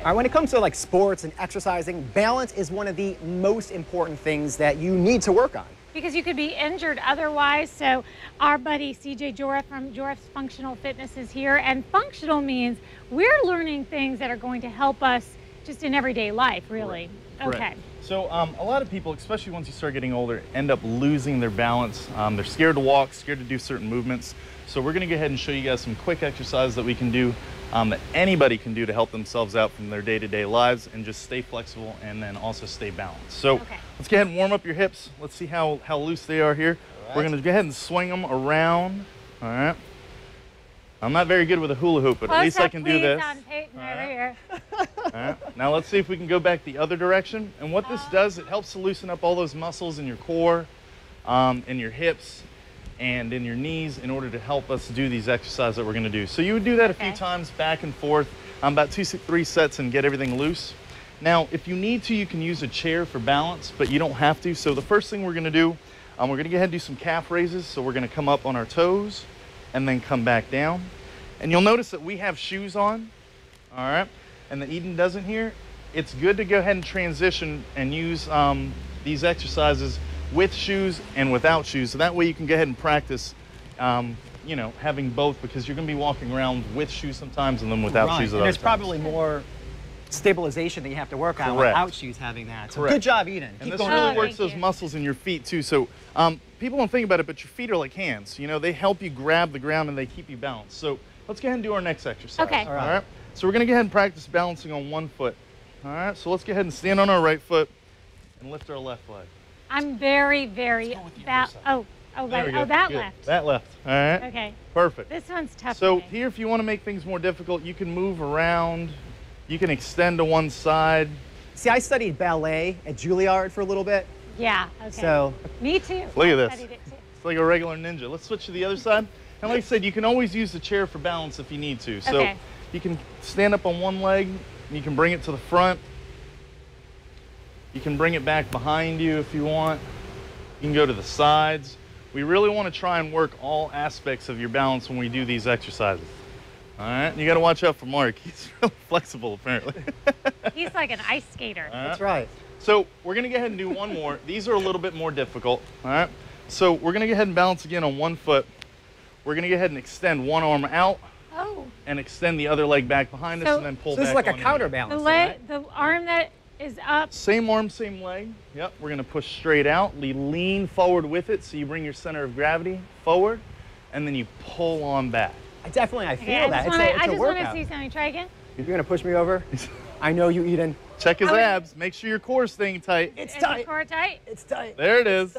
All right, when it comes to like sports and exercising, balance is one of the most important things that you need to work on. Because you could be injured otherwise. So our buddy CJ Joreth from Joreth's Functional Fitness is here, and functional means we're learning things that are going to help us just in everyday life, really. Correct. Okay. So a lot of people, especially once you start getting older, end up losing their balance. They're scared to walk, scared to do certain movements. So we're going to go ahead and show you guys some quick exercises that we can do that anybody can do to help themselves out from their day-to-day lives and just stay flexible and then also stay balanced. So let's go ahead and warm up your hips. Let's see how loose they are here. Right. We're going to go ahead and swing them around. All right. I'm not very good with a hula hoop, but at least I can do this. On Peyton over here. All right. Now let's see if we can go back the other direction. And what this does, it helps to loosen up all those muscles in your core, in your hips, and in your knees in order to help us do these exercises that we're going to do. So you would do that a few times back and forth, about 2-3 sets, and get everything loose. Now, if you need to, you can use a chair for balance, but you don't have to. So the first thing we're going to do, we're going to go ahead and do some calf raises. So we're going to come up on our toes and then come back down. And you'll notice that we have shoes on, all right, and that Eden doesn't here. It's good to go ahead and transition and use these exercises with shoes and without shoes. So that way you can go ahead and practice, you know, having both, because you're going to be walking around with shoes sometimes and then without shoes at other There's times. probably more stabilization that you have to work on without shoes having that. So good job, Eden. And this really works those muscles in your feet too. So people don't think about it, but your feet are like hands. You know, they help you grab the ground and they keep you balanced. So let's go ahead and do our next exercise. Okay. All right. So we're going to go ahead and practice balancing on one foot. All right. So let's go ahead and stand on our right foot and lift our left leg. I'm very that left. That left. All right. Okay. Perfect. This one's tough. So here, if you want to make things more difficult, you can move around. You can extend to one side. See, I studied ballet at Juilliard for a little bit. Yeah. Okay. So me too. Look at this. It's like a regular ninja. Let's switch to the other side. And like I said, you can always use the chair for balance if you need to. So you can stand up on one leg. You can bring it to the front. You can bring it back behind you if you want. You can go to the sides. We really want to try and work all aspects of your balance when we do these exercises. All right, you got to watch out for Mark. He's really flexible, apparently. He's like an ice skater. Right. That's right. So we're going to go ahead and do one more. These are a little bit more difficult. All right. So we're going to go ahead and balance again on one foot. We're going to go ahead and extend one arm out. And extend the other leg back behind us and then pull back. This is like a counterbalance. The arm that is up. Same arm, same leg. Yep. We're going to push straight out. Lean forward with it, so you bring your center of gravity forward, and then you pull on back. I feel that. I just want to see something. Try again. You're going to push me over? I know you, Eden. Check his abs. Make sure your core's staying tight. It's tight. Is the core tight? It's tight. There it is.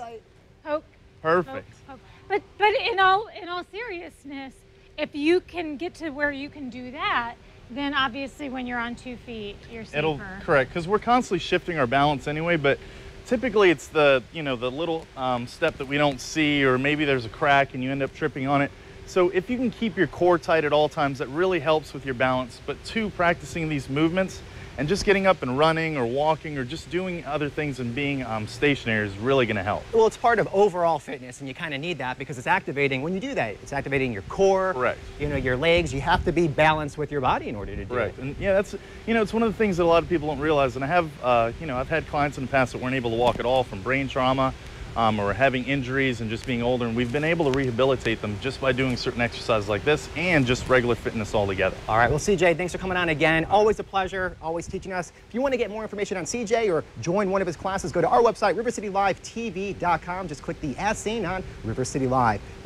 Poke. Perfect. Poke, poke. But in all seriousness, if you can get to where you can do that, then obviously when you're on 2 feet, you're safer. Correct, because we're constantly shifting our balance anyway, but typically it's the, you know, the little step that we don't see, or maybe there's a crack and you end up tripping on it. So if you can keep your core tight at all times, that really helps with your balance. But 2, practicing these movements and just getting up and running or walking or just doing other things and being stationary is really going to help. Well, it's part of overall fitness, and you kind of need that because it's activating when you do that. It's activating your core, you know, your legs. You have to be balanced with your body in order to do it. And yeah, that's, you know, it's one of the things that a lot of people don't realize. And I have, you know, I've had clients in the past that weren't able to walk at all from brain trauma, or having injuries and just being older, and we've been able to rehabilitate them just by doing certain exercises like this and just regular fitness altogether. All right, well, CJ, thanks for coming on again. Always a pleasure, always teaching us. If you want to get more information on CJ or join one of his classes, go to our website, rivercitylivetv.com. Just click the As Seen on River City Live.